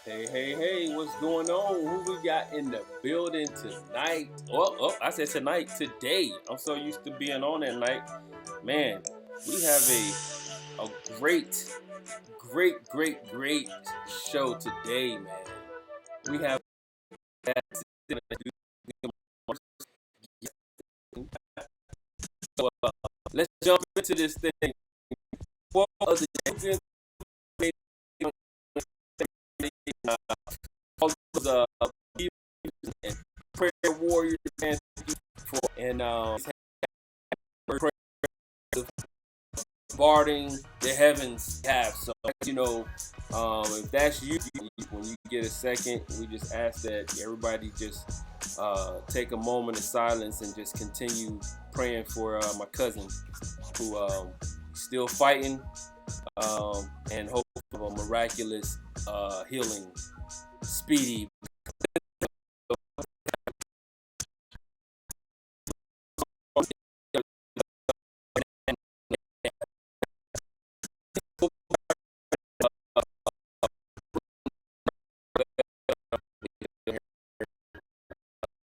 Hey, hey, hey, what's going on? Who we got in the building tonight? I said tonight, today. I'm so used to being on at night. Man, we have a great show today, man. We have so, let's jump into this thing. What are the champions? All those and prayer warriors and guarding the heavens have. So if that's you, when you get a second, we just ask that everybody just take a moment of silence and just continue praying for my cousin who still fighting and hope for a miraculous healing, speedy.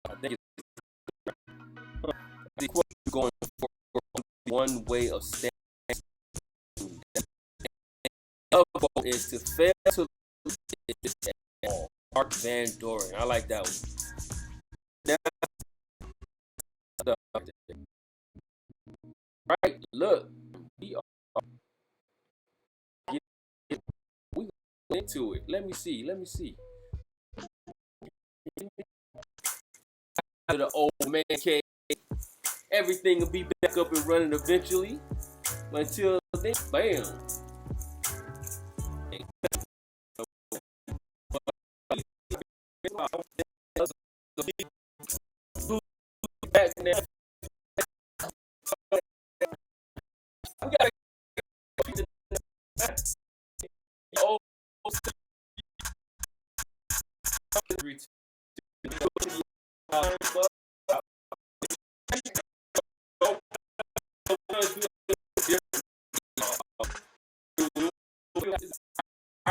I think it's going for one way of standing. The other vote is to fail to all. Mark Van Doren. I like that one. Right, look, we are we into it. Let me see. The old man cave. Everything will be back up and running eventually. Until then, bam. Back now.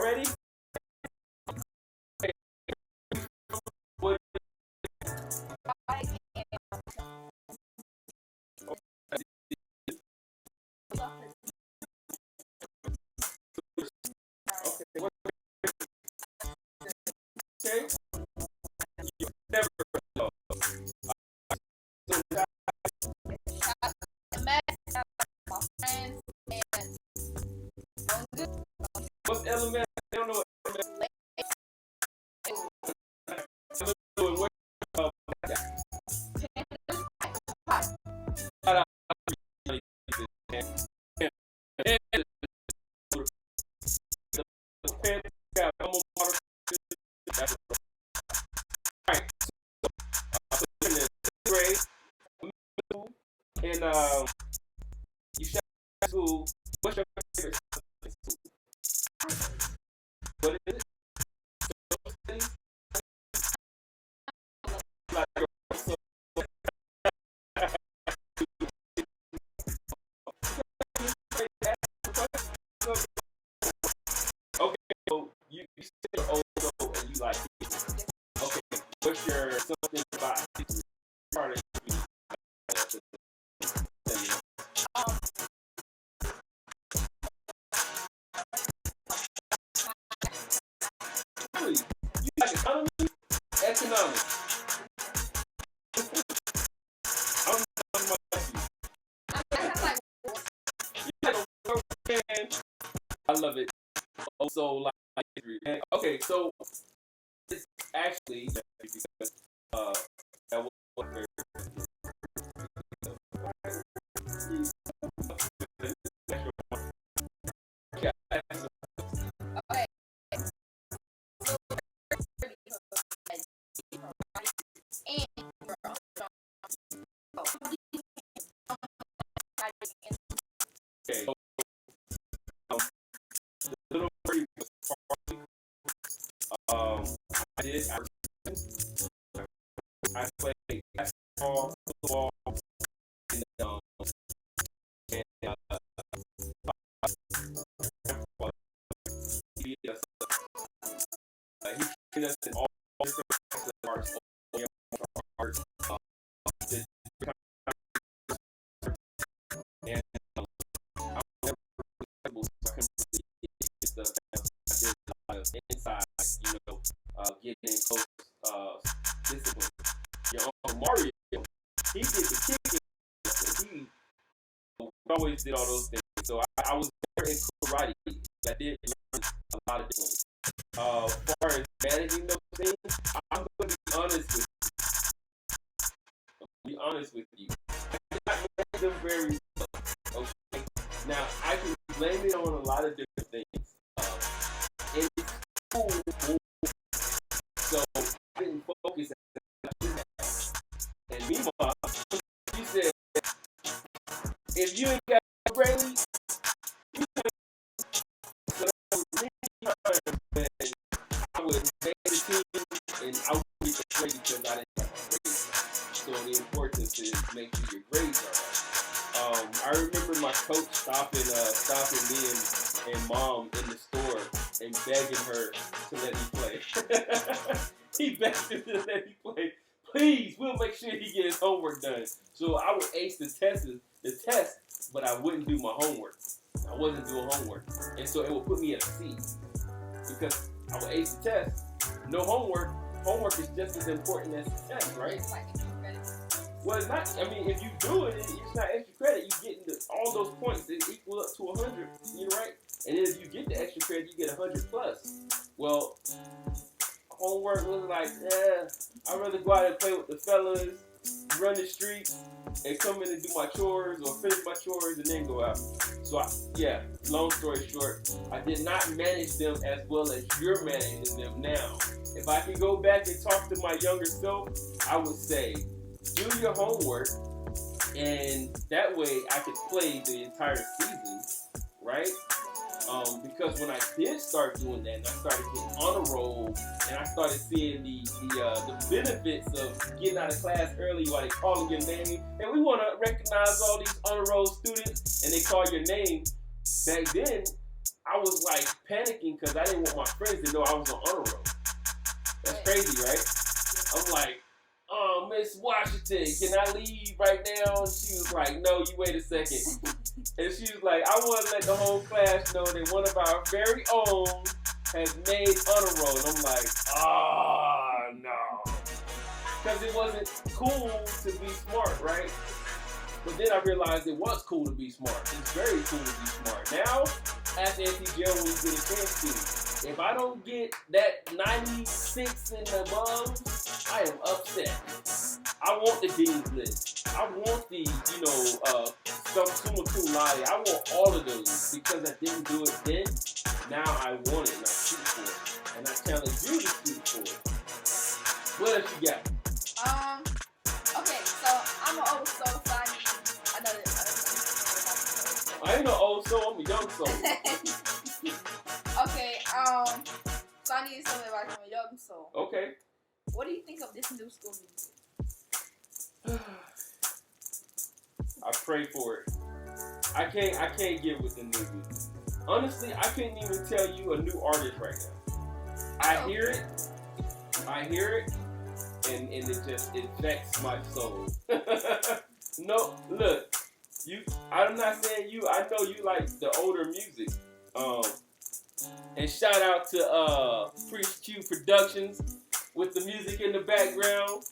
Ready? Okay. You never know. What's element? I don't know what element. And you shot school. What's your favorite subject? What is it? Okay, so you still old and you like it. Okay, what's your something about history? Part of history. Really? You like economy? Economics. I'm not I love it. Also, like history. Okay, so it's actually because that was very okay. So, the little birdie was party. I did. I played basketball, football, and he trained us in all different arts. And I can inside, getting close discipline. Your Uncle Mario, he did the kicking. He always did all those things. So I was there in karate. I did learn a lot of things. As far as managing those things, I'm going to be honest with you. I did not manage them very well. Okay. Now I can blame it on a lot of different things. In school, so I didn't focus on that. And meanwhile, you said, if you ain't got a brain, you so when I would make the team and I would get the grade because I didn't have a grade. So the importance is make sure your grades are right. I remember my coach stopping me and mom in the store and begging her to let me play. He begged her to let me play. Please, we'll make sure he gets his homework done. So I would ace the test, but I wouldn't do my homework. I wasn't doing homework. And so it would put me at a C. Because I would ace the test. No homework. Homework is just as important as the test, right? Well, it's not. I mean, if you do it, it's not extra credit. You get all those points. It equal up to 100. You know, right? And then if you get the extra credit, you get 100 plus. Well, homework was like, I'd rather go out and play with the fellas, run the streets, and come in and do my chores or finish my chores and then go out. So, long story short, I did not manage them as well as you're managing them now. If I could go back and talk to my younger self, I would say, do your homework, and that way I could play the entire season, right? Because when I did start doing that, and I started getting on a roll, and I started seeing the benefits of getting out of class early while they calling your name, and we want to recognize all these honor roll students, and they call your name. Back then, I was like panicking because I didn't want my friends to know I was on honor roll. That's crazy, right? I'm like, oh, Miss Washington, can I leave right now? And she was like, no, you wait a second. And she was like, I want to let the whole class know that one of our very own has made honor roll. And I'm like, oh, no. Because it wasn't cool to be smart, right? But then I realized it was cool to be smart. It's very cool to be smart. Now, ask Auntie Jill when you get a chance to. If I don't get that 96 and above, I am upset. I want the Dean's List. I want the, some summa cum laude. I want all of those because I didn't do it then. Now I want it and I shoot for it. And I challenge you to shoot for it. What else you got? Okay, so I'm an old soul, so I know this. I ain't no old soul, I'm a young soul. Okay, so I need some advice from a young soul. Okay. What do you think of this new school music? I pray for it. I can't get with the new music. Honestly, I can't even tell you a new artist right now. I hear it, and it just infects my soul. No, look, I'm not saying you. I know you like the older music. And shout out to Priest Q Productions with the music in the background.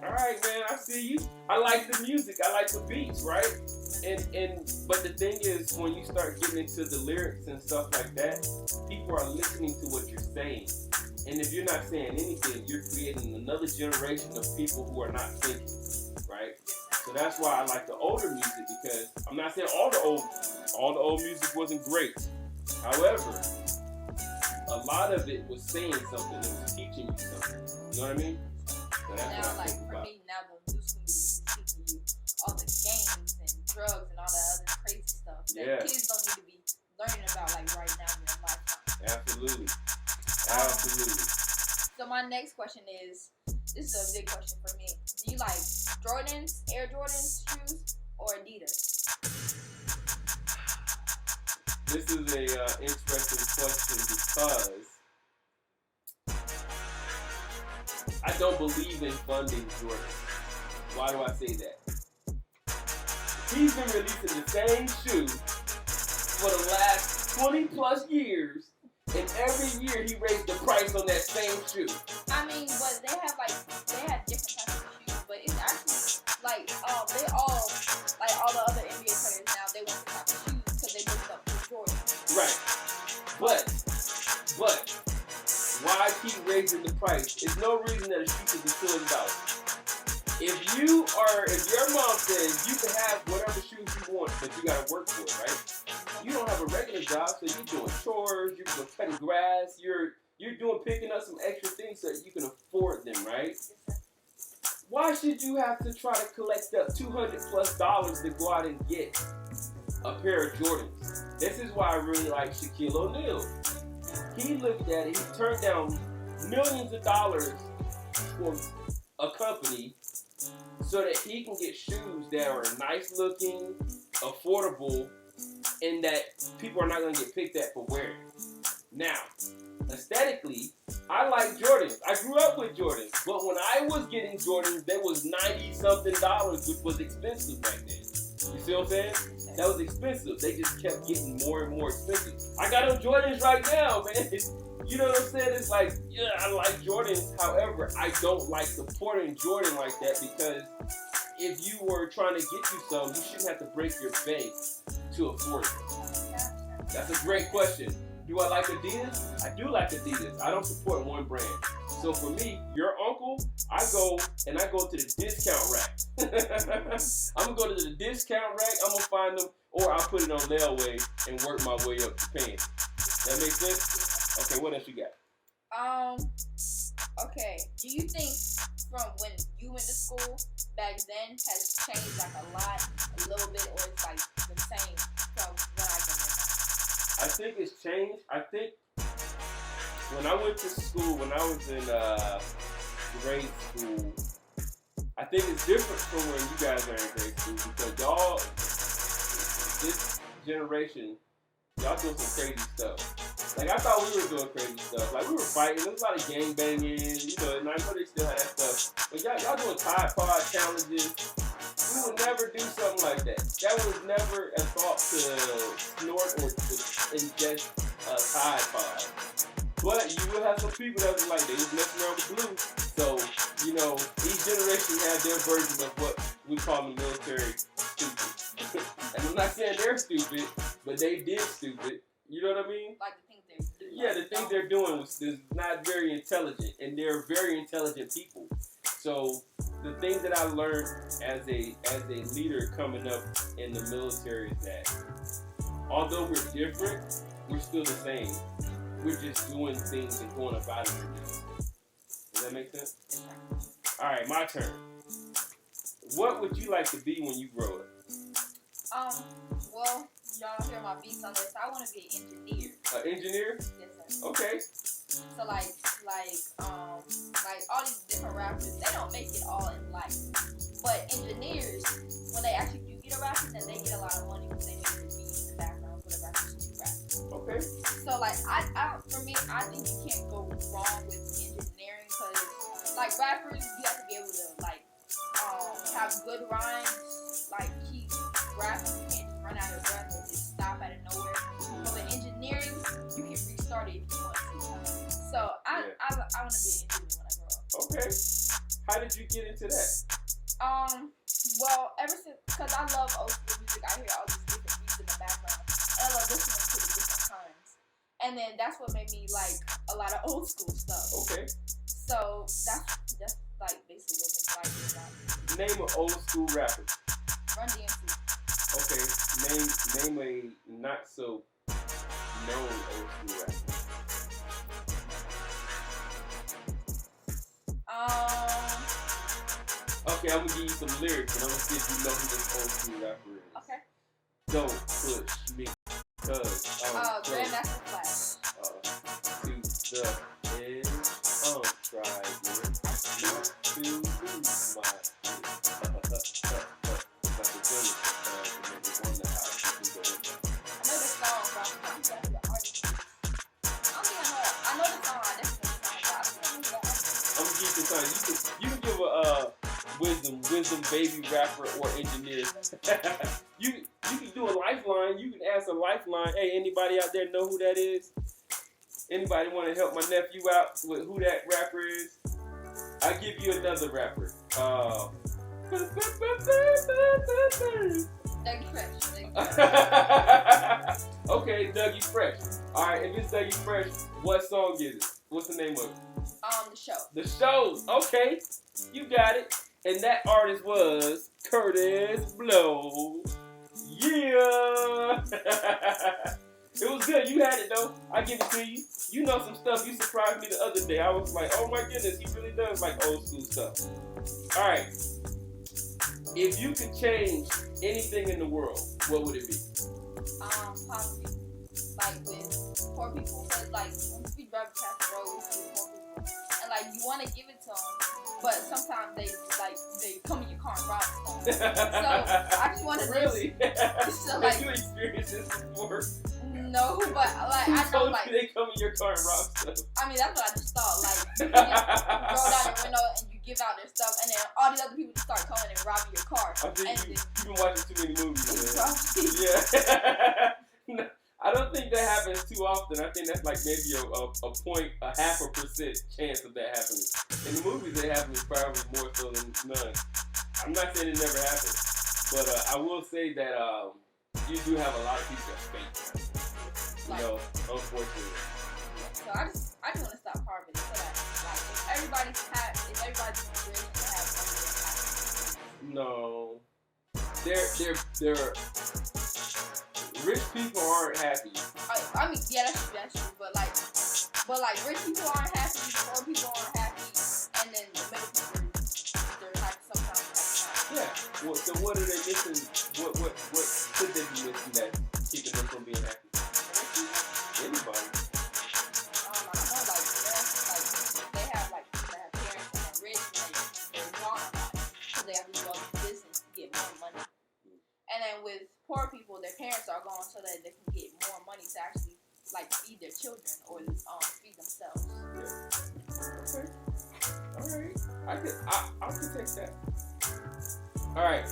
All right, man, I see you. I like the music. I like the beats, right? But the thing is, when you start getting into the lyrics and stuff like that, people are listening to what you're saying. And if you're not saying anything, you're creating another generation of people who are not thinking, right? So that's why I like the older music, because I'm not saying all the old music wasn't great. However, a lot of it was saying something. It was teaching you something. You know what I mean? So that's now, what I think for about. me, now the new school music is teaching you all the games and drugs and all that other crazy stuff that kids don't need to be learning about right now in their lifetime. Absolutely. Absolutely. So my next question is, this is a big question for me. Do you like Jordans, Air Jordans shoes, or Adidas? This is a interesting question because I don't believe in funding Jordan. Why do I say that? He's been releasing the same shoe for the last 20 plus years, and every year he raised the price on that same shoe. I mean, but they have different types of shoes, but it's actually they all the other NBA players now, they want the type of shoes because they looked up to Jordan. Right. But why keep raising the price? There's no reason that a shoe could be $200. If your mom says you can have whatever shoes you want, but you gotta work for it, right? You don't have a regular job, so you're doing chores, you're cutting grass, you're picking up some extra things so that you can afford them, right? Why should you have to try to collect up $200+ to go out and get a pair of Jordans? This is why I really like Shaquille O'Neal. He looked at it, he turned down millions of dollars for a company so that he can get shoes that are nice looking, affordable, and that people are not going to get picked at for wearing. Now, aesthetically, I like Jordans. I grew up with Jordans, but when I was getting Jordans, they was $90-something, which was expensive back then. You see what I'm saying? That was expensive. They just kept getting more and more expensive. I got them Jordans right now, man. You know what I'm saying? It's like, yeah, I like Jordans. However, I don't like supporting Jordan like that, because if you were trying to get you some, you shouldn't have to break your bank to afford it. That's a great question. Do I like Adidas? I do like Adidas. I don't support one brand. So for me, your uncle, I go to the discount rack. I'm going to go to the discount rack. I'm going to find them, or I'll put it on layaway and work my way up to paying. That makes sense? Okay, what else you got? Okay. Do you think from when you went to school back then has changed a little bit, or it's the same from when I came in? I I think it's changed. I think when I went to school, when I was in grade school, I think it's different from when you guys are in grade school because y'all, this generation, y'all doing some crazy stuff. Like I thought we were doing crazy stuff. Like we were fighting. There was a lot of gang banging, you know, and I know they still have that stuff. But y'all doing Tide Pod challenges. We would never do something like that. That was never a thought to snort or to ingest a Tide Pod. But you will have some people that was like, they was messing around with glue. So, you know, each generation had their version of what we call the military stupid. And I'm not saying they're stupid, but they did stupid. You know what I mean? Like the things they're doing. Yeah, the things they're doing was not very intelligent, and they're very intelligent people. So the things that I learned as a leader coming up in the military is that although we're different, we're still the same. We're just doing things and going about it differently. Does that make sense? All right, my turn. What would you like to be when you grow up? Well, y'all hear my beats on this. I want to be an engineer. An engineer? Yes, sir. Okay. So like all these different rappers, they don't make it all in life. But engineers, when they actually do get a rapper, then they get a lot of money because they make the beat in the background for the rappers to rap. Okay. So like for me, I think you can't go wrong with engineering because like rappers, you have to be able to like have good rhymes, like keep rapping. You can't just run out of breath or just stop out of nowhere. But with engineering, you can restart it if you want to. So I want to be an engineer when I grow up. Okay. How did you get into that? Well, ever since, because I love old school music, I hear all these different beats in the background, and I love listening to the different times. And then that's what made me like a lot of old school stuff. Okay. So that's like basically what made me like this. Name an old school rapper. Run DMC. Okay. Name a not so known old school rapper. Okay, I'm gonna give you some lyrics and I'm gonna see if you know who this old school rapper is. Okay. Don't push me, cause Grandmaster Flash. To the end, try it not to lose my I know this song, bro. I'm the artist. I know the song. I'm gonna give you some time. You can give a wisdom baby rapper or engineer. you can do a lifeline. You can ask a lifeline. Hey, anybody out there know who that is? Anybody want to help my nephew out with who that rapper is? I'll give you another rapper. Dougie Fresh. Okay, Dougie Fresh. All right, if it's Dougie Fresh, what song is it? What's the name of it? The Show. The Show. Okay, you got it. And that artist was Curtis Blow. Yeah. It was good. You had it though. I give it to you. You know some stuff. You surprised me the other day. I was like, oh my goodness, he really does like old school stuff. All right. If you could change anything in the world, what would it be? Poverty. Like with poor people, because like when we drive past the road, we see poor people, and like you want to give it to them, but sometimes they come in your car and rob stuff. So I just want to really. So like you experienced this before? No, but like I know like they come in your car and rob stuff. I mean that's what I just thought. Like you can just roll down your window and you give out their stuff, and then all these other people just start coming and robbing your car. I think you've been watching too many movies. Yeah. I don't think that happens too often. I think that's like maybe a 0.5% chance of that happening. In the movies, it happens probably more so than none. I'm not saying it never happens, but I will say that you do have a lot of people that fake. You know, unfortunately. So I just want to stop poverty so that like if everybody's rich, they have something. No, they're rich people aren't happy. I mean, yeah, that's true. But like, rich people aren't happy, poor people aren't happy, and then the middle people, they're happy sometimes. Yeah. Well, so what are they missing? What could they be missing that's keeping them from being happy? because they have to do all this business to get more money. And then with poor people, their parents are gone so that they can get more money to actually like feed their children or feed themselves. Yeah. Okay. All right. I could take that. All right.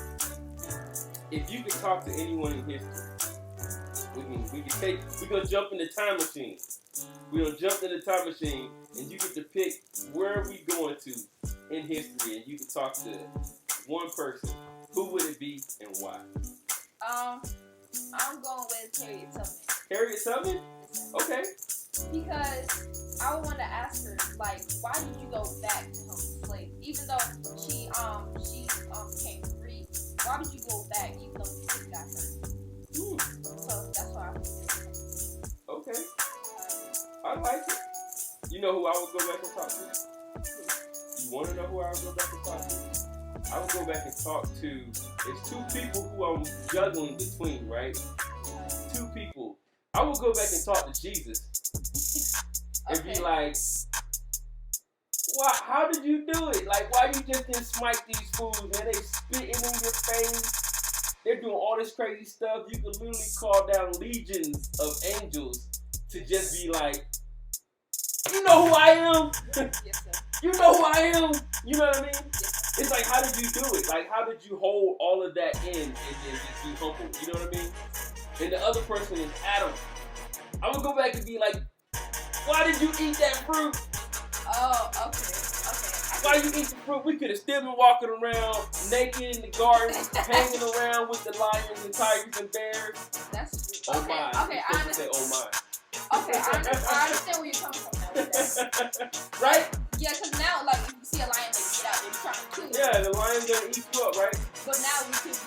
If you could talk to anyone in history, we're gonna jump in the time machine. We're gonna jump in the time machine, and you get to pick where we going to in history, and you can talk to one person. Who would it be and why? I'm going with Harriet Tubman. Harriet Tubman? Okay. Because I would want to ask her, like, why did you go back to help the slaves? Even though she became free, why did you go back even though you still got hurt? So that's why I think. Okay. I like it. You know who I would go back and talk to? You want to know who I would go back and talk to? I would go back and talk to, it's two people who I'm juggling between, right? Two people. I would go back and talk to Jesus. And be like, how did you do it? Like, why you just didn't smite these fools, man? They spitting in your face. They're doing all this crazy stuff. You could literally call down legions of angels to just be like, you know who I am? Yes, sir. You know who I am? You know what I mean? Yes. It's like, how did you do it? Like, how did you hold all of that in and just be humble? You know what I mean? And the other person is Adam. I would go back and be like, why did you eat that fruit? Oh, okay. Why you eat the fruit? We could have still been walking around naked in the garden, hanging around with the lions and tigers and bears. That's true. Oh my. Okay, I understand. Oh my. Okay, I understand where you're coming from now with that. Right? Yeah, because now, like, if you see a lion, they get out, they're trying to kill you. Yeah, the lion's gonna eat you up, right? But now we could be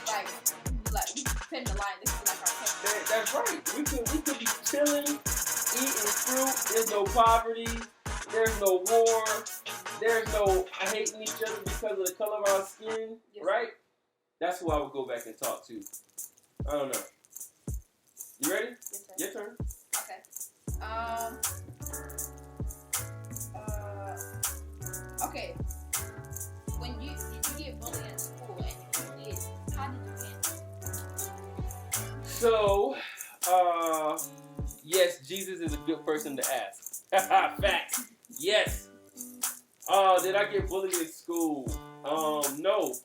like we could pin the lion. This is like our pet. That's right. We could be chilling, eating fruit. There's no poverty. There's no war. There's no hating each other because of the color of our skin, yes, right? That's who I would go back and talk to. I don't know. You ready? Yes, sir. Your turn. Okay. Okay. When did you get bullied in school, and if you did, how did you handle it? So, yes, Jesus is a good person to ask. Facts. Yes. Did I get bullied in school? No.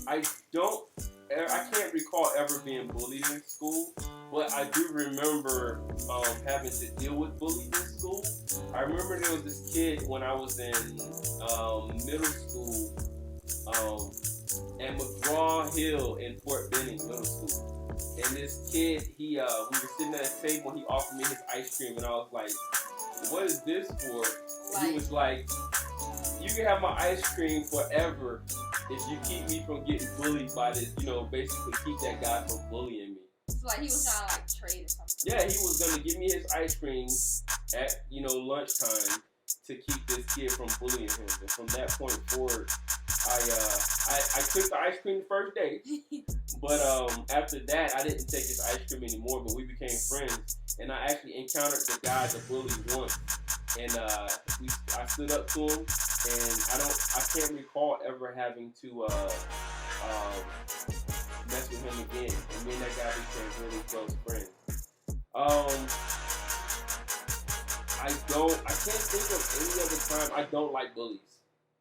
I don't. I can't recall ever being bullied in school, but I do remember having to deal with bullies in school. I remember there was this kid when I was in middle school at McGraw Hill in Fort Benning Middle School. And this kid, we were sitting at a table and he offered me his ice cream, and I was like, what is this for? And he was like, you can have my ice cream forever if you keep me from getting bullied by this, basically keep that guy from bullying me. So like he was trying to like trade or something. Yeah, he was gonna give me his ice cream at lunchtime to keep this kid from bullying him. And from that point forward, I took the ice cream the first day, but after that I didn't take his ice cream anymore. But we became friends, and I actually encountered the guy that bullied once, and I stood up to him, and I can't recall ever having to mess with him again. And me and that guy became really close friends. I can't think of any other time. I don't like bullies.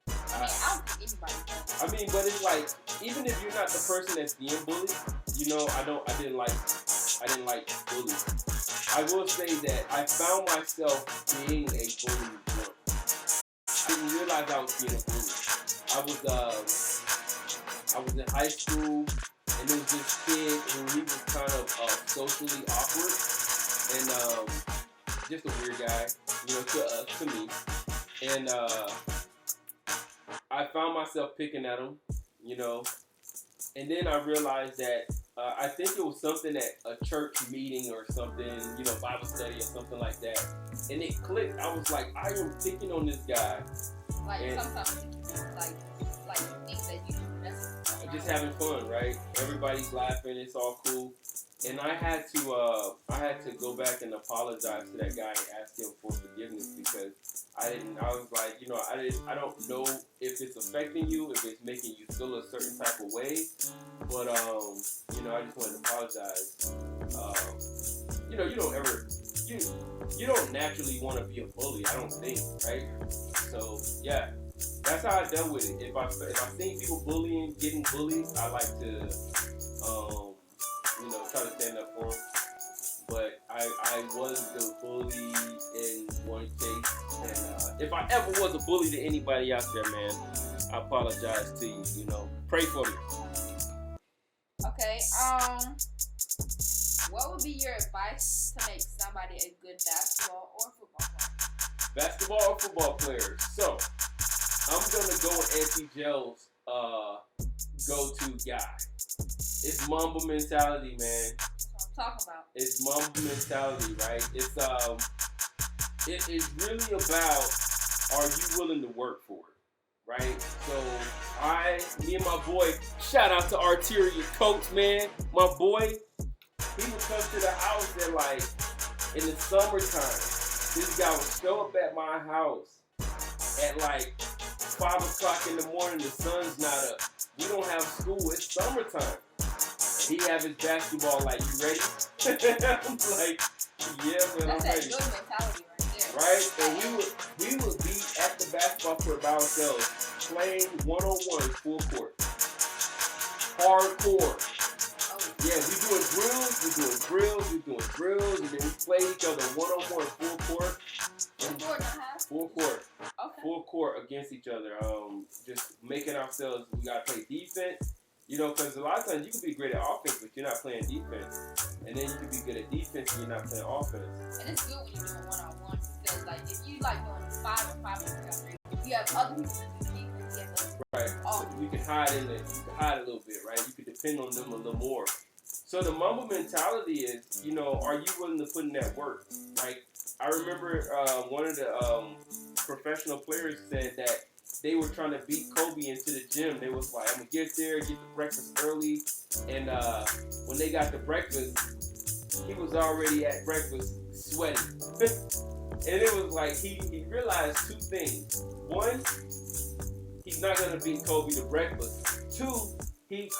I don't think anybody does. I mean, but it's like, even if you're not the person that's being bullied, I didn't like bullies. I will say that I found myself being a bully once. I didn't realize I was being a bully. I was in high school, and there was this kid who he was kind of socially awkward, and just a weird guy, to me. And I found myself picking at him, and then I realized that I think it was something at a church meeting or something, Bible study or something like that, and it clicked. I was like, I am picking on this guy. Like, and sometimes like you think that you should mess with him. Just having fun, right? Everybody's laughing, it's all cool. And I had to go back and apologize to that guy and ask him for forgiveness, because I was like, I don't know if it's affecting you, if it's making you feel a certain type of way, but I just wanted to apologize. You don't ever, you don't naturally want to be a bully, I don't think, right? So yeah, that's how I dealt with it. If I see people bullying, getting bullied, I like to, try to stand up for them. But I was the bully in one case, and if I ever was a bully to anybody out there, man, I apologize to you. Pray for me. Okay. What would be your advice to make somebody a good basketball or football player? Basketball or football player. So I'm gonna go with Auntie Gel's go-to guy. It's Mamba mentality, man. Talking about. It's Mamba mentality, right? It is really about, are you willing to work for it, right? So me and my boy, shout out to Arteria Coach, man. My boy, he would come to the house at in the summertime. This guy would show up at my house at 5 o'clock in the morning. The sun's not up. We don't have school. It's summertime. He have his basketball you ready? I'm like, yeah, man, I'm ready. That's a good mentality right there. Right? And we would be at the basketball court by ourselves, playing one-on-one full court. Hardcore. Yeah, we doing drills, and then we play each other one-on-one full court. Full court. Okay. Full court against each other. Just making ourselves, we gotta play defense. Because a lot of times you can be great at offense, but you're not playing defense. And then you can be good at defense and you're not playing offense. And it's good when you're doing one-on-one because, if you doing 5 and 5, you have other people that do defense. Right. So you can hide a little bit, right? You can depend on them a little more. So the Mamba mentality is, are you willing to put in that work? I remember one of the professional players said that they were trying to beat Kobe into the gym. They was like, I'm going to get there, get the breakfast early. And when they got to breakfast, he was already at breakfast sweating. And it was he realized two things. One, he's not going to beat Kobe to breakfast. Two,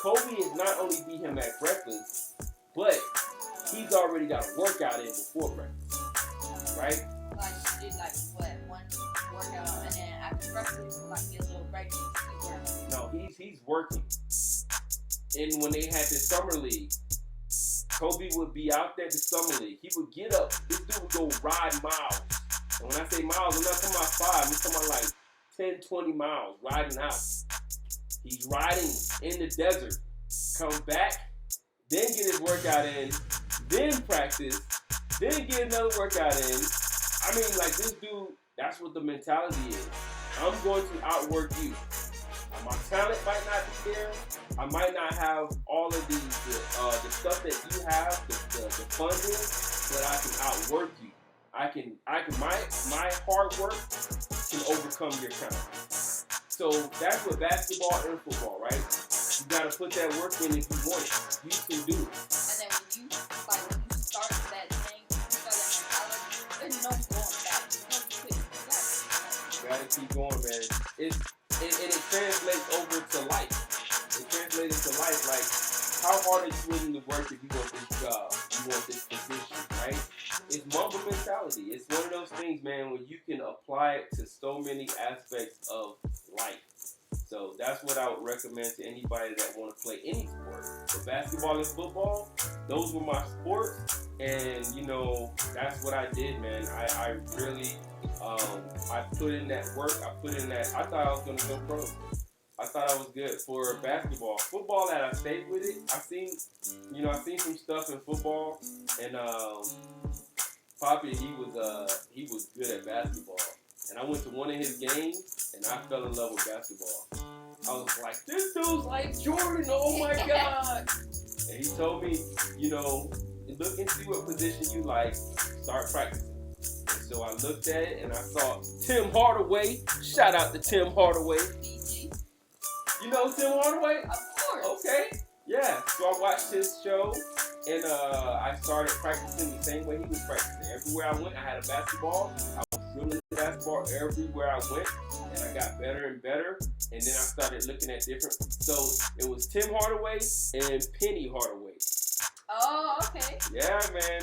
Kobe is not only beat him at breakfast, but he's already got a workout in before breakfast. Right? You did one workout, and then after breakfast, get a little break. No, he's working. And when they had the summer league, Kobe would be out there at the summer league. He would get up. This dude would go ride miles. And when I say miles, I'm not talking about 5. I'm talking about 10, 20 miles riding out. He's riding in the desert. Come back, then get his workout in, then practice, then get another workout in. I mean, this dude, that's what the mentality is. I'm going to outwork you. My talent might not be there. I might not have all of the stuff that you have, the funding, but I can outwork you. My hard work can overcome your talent. So that's what basketball and football, right? You gotta put that work in if you want it. You can do it. And then when you start that thing, there's no going back. You gotta keep going, man. It translates over to life. It translates to life. How hard are you willing to work if you want this job? You want this position, right? It's Mamba mentality. It's one of those things, man, where you can apply it to so many aspects of life. So that's what I would recommend to anybody that want to play any sport. So basketball and football, those were my sports. And, that's what I did, man. I really, I put in that work. I thought I was going to go pro. I thought I was good for basketball. Football, that I stayed with it. I seen some stuff in football. And Poppy, he was good at basketball. And I went to one of his games, and I fell in love with basketball. I was like, this dude's like Jordan, oh my God. And he told me, look and see what position you like, start practicing. And so I looked at it, and I saw Tim Hardaway. Shout out to Tim Hardaway. PG. You know Tim Hardaway? Of course. Okay. Yeah. So I watched his show, and I started practicing the same way he was practicing. Everywhere I went, I had a basketball. I was dribbling the basketball everywhere I went, and I got better and better. And then I started looking at different. So it was Tim Hardaway and Penny Hardaway. Oh, okay. Yeah, man.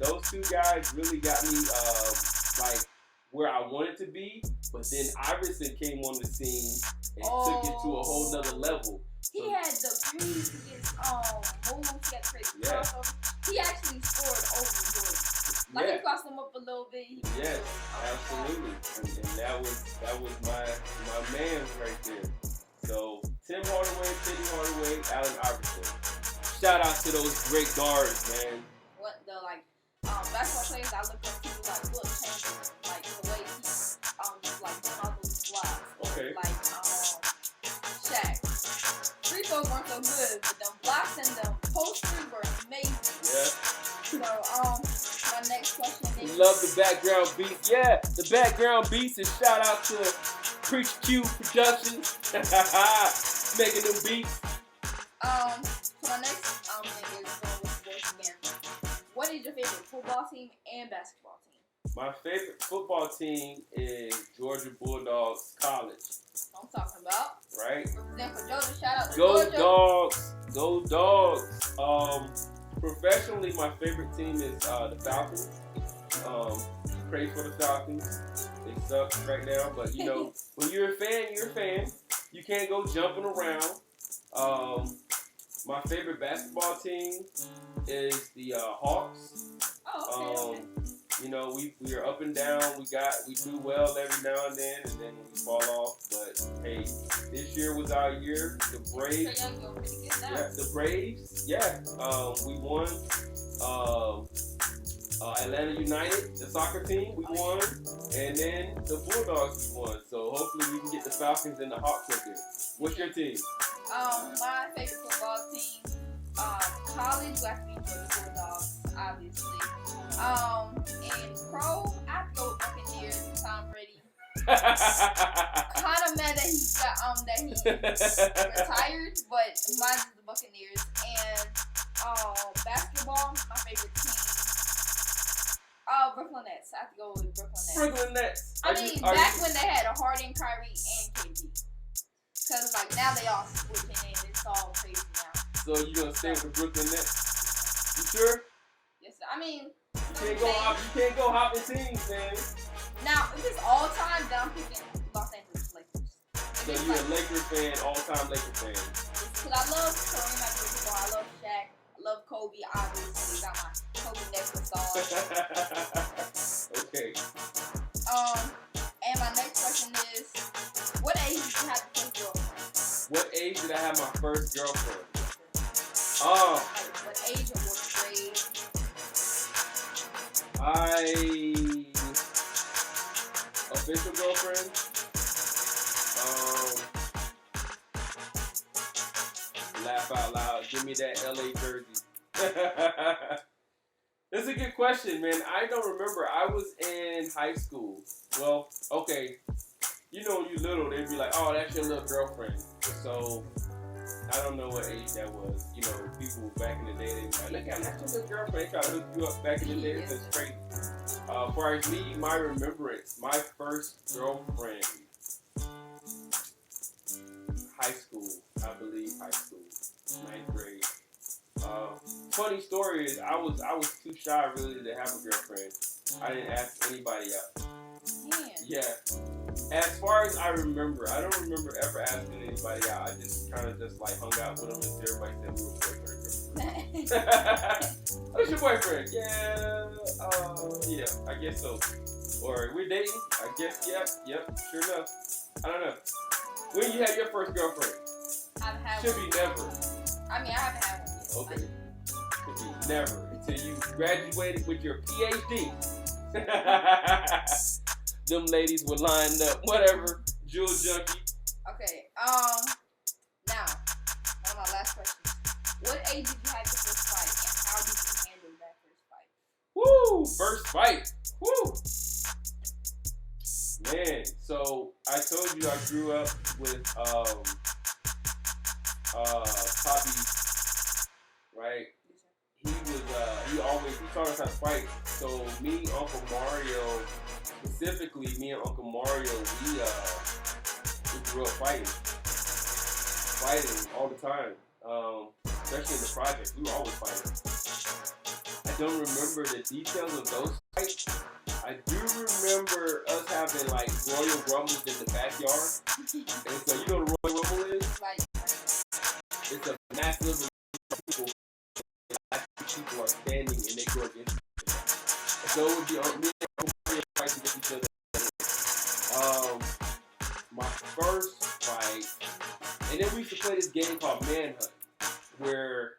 Those two guys really got me like where I wanted to be. But then Iverson came on the scene and took it to a whole nother level. He had the grease against moves. He had the crazy crossover. He actually scored over Jordan. Like he crossed him up a little bit. Yes, absolutely. And that was my man right there. So Tim Hardaway, Penny Hardaway, Allen Iverson. Shout out to those great guards, man. What the basketball players I look up to, like Will Chamberlain, like the way he just like doing all those blocks. Okay. Like Shaq. Free throws weren't so good, but them blocks and them posters were amazing. Yeah. So my next question is. Love the background beats. Yeah, the background beats, and shout out to Preach Q Productions. Making them beats. So my next thing is going with sports again. What is your favorite football team and basketball team? My favorite football team is Georgia Bulldogs College. I'm talking about. Right? Represent for Georgia. Shout out to Go Georgia. Dogs! Go Dogs! Professionally, my favorite team is the Falcons. Praise for the Falcons. They suck right now, but you know, when you're a fan, you're a fan. You can't go jumping around. My favorite basketball team is the Hawks. Oh, okay. You know, we are up and down. We do well every now and then we fall off. But hey, this year was our year. The Braves. Yeah, the Braves. Yeah. We won. Atlanta United, the soccer team, we won, and then the Bulldogs we won. So hopefully we can get the Falcons and the Hawks up there. What's your team? My favorite football team, college, will have to be Georgia Bulldogs, obviously. And pro, I have to go with Buccaneers, Tom Brady. Kind of mad that he retired, but mine is the Buccaneers. And basketball, my favorite team. Brooklyn Nets. I have to go with Brooklyn Nets. Brooklyn Nets. Back when they had a Harden, Kyrie, and KD. Because now they all switching and it's all crazy now. So you gonna stay with the Brooklyn Nets? You sure? Yes, sir. You can't go hopping teams, man. Now, if it's all time, then I'm picking Los Angeles Lakers. So you're a Lakers fan, all-time Lakers fan. Because I love Kareem Abdul-Jabbar, I love Shaq, I love Kobe, obviously. Got my Kobe necklace on. Okay. And my next question is, what age did you have your first girlfriend? What age did I have my first girlfriend? What age or what grade? Official girlfriend? Laugh out loud. Give me that LA jersey. That's a good question, man. I don't remember. I was in high school. Well, okay. You know when you're little, they'd be like, oh, that's your little girlfriend. So, I don't know what age that was. You know, people back in the day, they'd be like, look, that's your little girlfriend. They try to hook you up back in the day. That's crazy. As far as me, my remembrance, my first girlfriend, high school, I believe high school, 9th grade. Funny story is I was too shy really to have a girlfriend. I didn't ask anybody out. Yeah. As far as I remember, I don't remember ever asking anybody out. I just kind of just like hung out with them until everybody said we were boyfriend and girlfriend. Who's your boyfriend? Yeah, I guess so. Or we're dating? I guess, yep, sure enough. I don't know. When you had your first girlfriend? I've had Should one. be never. I haven't had one yet. Okay. Should be never until you graduated with your PhD. Them ladies were lined up. Whatever. Jewel junkie. Okay. Now, one of my last questions. What age did you have your first fight, and how did you handle that first fight? Woo! First fight. Woo! Man, so I told you I grew up with Poppy, right? He taught us how to fight. So me, Uncle Mario, specifically, me and Uncle Mario, we grew up fighting all the time. Especially in the project, we were always fighting. I don't remember the details of those fights. I do remember us having like Royal Rumbles in the backyard. And so you know what a Royal Rumble is? Like, It's a massive people. People are standing and they go against each other. So it would be me and Uncle Mario fighting against each other. My first fight, and then we used to play this game called Manhunt, where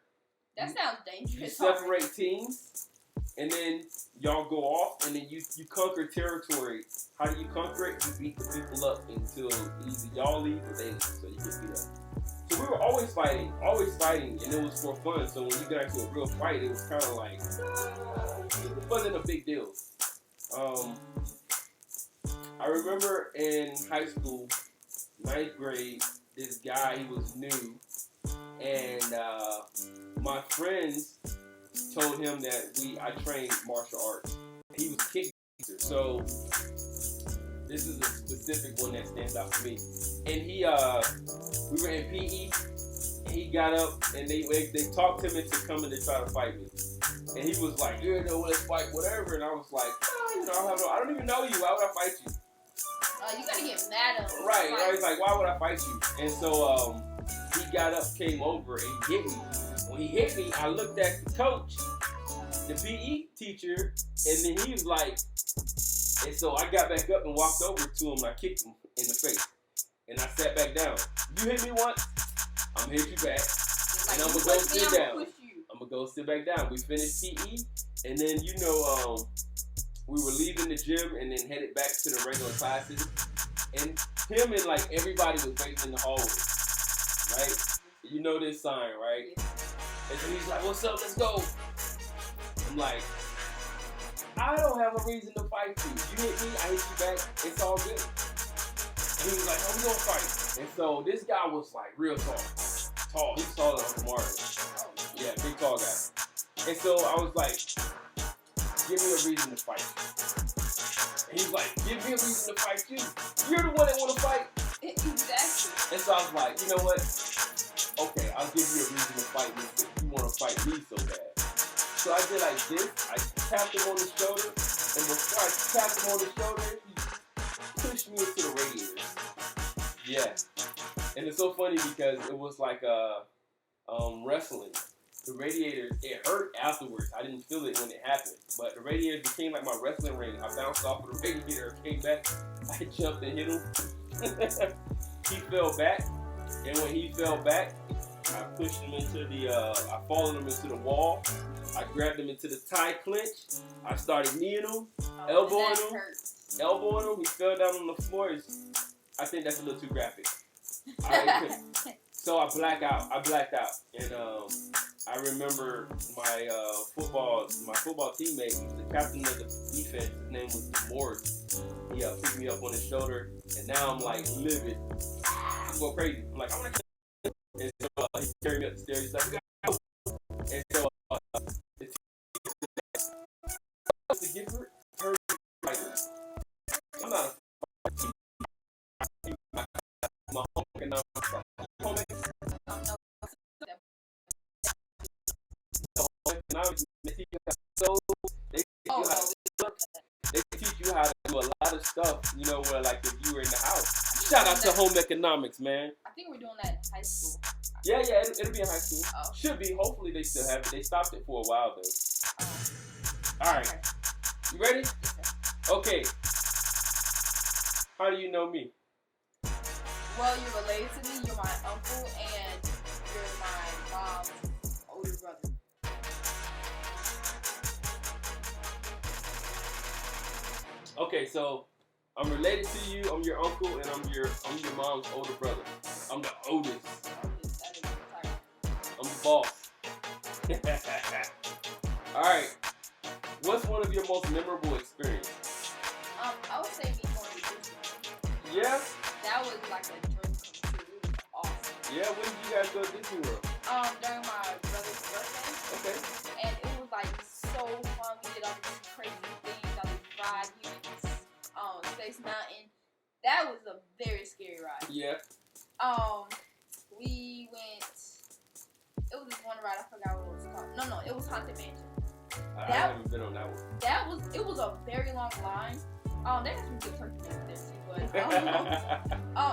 that sounds dangerous. you separate teams, and then y'all go off, and then you conquer territory. How do you conquer it? You beat the people up until either y'all leave or they leave, so you get beat up. So we were always fighting, and it was for fun. So when you got into a real fight, it was kind of like, it wasn't a big deal. I remember in high school, 9th grade, this guy, he was new, and my friends told him that I trained martial arts. He was kickboxer, so this is a specific one that stands out for me. And we were in PE, and he got up, and they talked him into coming to try to fight me. And he was like, "Yeah, no, let's fight, whatever." And I was like, I don't even know you. Why would I fight you? You gotta get mad at him. Right. I was like, why would I fight you? And so he got up, came over, and he hit me. When he hit me, I looked at the coach, the PE teacher, and then he was like, and so I got back up and walked over to him, and I kicked him in the face. And I sat back down. You hit me once, I'm gonna hit you back. And I'm gonna go sit down. I'm gonna go sit back down. We finished PE, and then we were leaving the gym and then headed back to the regular classes. And him and like everybody was waiting in the hallway, right? You know this sign, right? And so he's like, "What's up? Let's go." I'm like, "I don't have a reason to fight you. You hit me, I hit you back. It's all good." And he was like, "Oh, we gonna fight." And so this guy was like real tall. He's taller than Uncle Mario. Yeah, big tall guy. And so I was like, "Give me a reason to fight you." And he's like, "Give me a reason to fight you. You're the one that want to fight." Exactly. And so I was like, "You know what? Okay, I'll give you a reason to fight me if you want to fight me so bad." So I did like this. I tapped him on the shoulder, and before I tapped him on the shoulder, he pushed me into the radiator. Yeah. And it's so funny because it was like wrestling. The radiator, it hurt afterwards. I didn't feel it when it happened. But the radiator became like my wrestling ring. I bounced off of the radiator, came back, I jumped and hit him. He fell back. And when he fell back, I pushed him into I followed him into the wall. I grabbed him into the tie clinch. I started kneeing him, elbowing him. He fell down on the floor. I think that's a little too graphic. So I blacked out. And I remember my football teammate, he was the captain of the defense. His name was Morris. He picked me up on his shoulder, and now I'm like livid. I'm going crazy. I'm like, I'm gonna kill him. And so he carried me up the stairs. He's like, we gotta go. And so to get her fighter. I'm not a my home economics. They teach you how to do a lot of stuff, where like if you were in the house. Shout out to home economics, man. I think we're doing that in high school. Yeah, it'll be in high school. Oh. Should be. Hopefully they still have it. They stopped it for a while though. All right. Okay. You ready? Okay. How do you know me? Well, you're related to me. You're my uncle, and you're my mom's older brother. Okay, so I'm related to you. I'm your uncle, and I'm your mom's older brother. I'm the oldest. I'm the boss. All right. What's one of your most memorable experiences? I would say me going to Disney. Yeah. That was like a dream come true. It was awesome. Yeah. When did you guys go to Disney World? During my brother's birthday. Okay. And it was like so fun. We did all these crazy things. I was ride. He was Space Mountain. That was a very scary ride. Yeah. We went. It was this one ride. I forgot what it was called. No, it was Haunted Mansion. I haven't been on that one. It was a very long line. They had some good turkey there too, but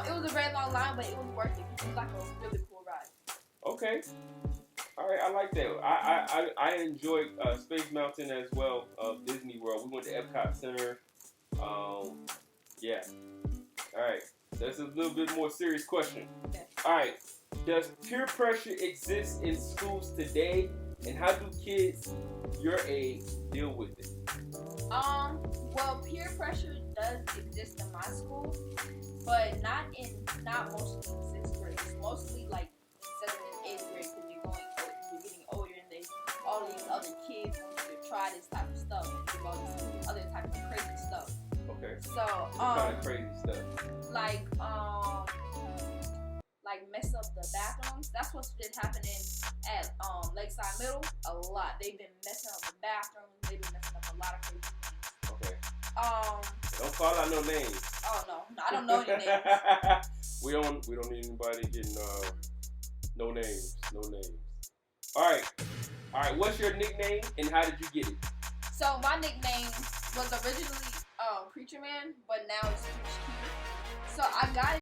it was a very long line, but it was worth it. It was like a really cool ride. Okay. All right, I like that. I enjoyed Space Mountain as well. Disney World. We went to Epcot Center. Yeah. All right. That's a little bit more serious question. Okay. All right. Does peer pressure exist in schools today, and how do kids your age deal with it? Well, peer pressure does exist in my school, but not mostly in 6th grade. It's mostly like in 7th and 8th grade because you're getting older and all these other kids want you to try this type of stuff and do all this other type of crazy stuff. Okay. So what kind of crazy stuff? Like mess up the bathrooms. That's what's been happening at Lakeside Middle a lot. They've been messing up the bathrooms. They've been messing up a lot of crazy things. Okay. Don't call out no names. Oh no, I don't know any names. we don't need anybody getting no names. No names. All right. What's your nickname and how did you get it? So my nickname was originally Preacher Man, but now it's Preach Keeper. So I got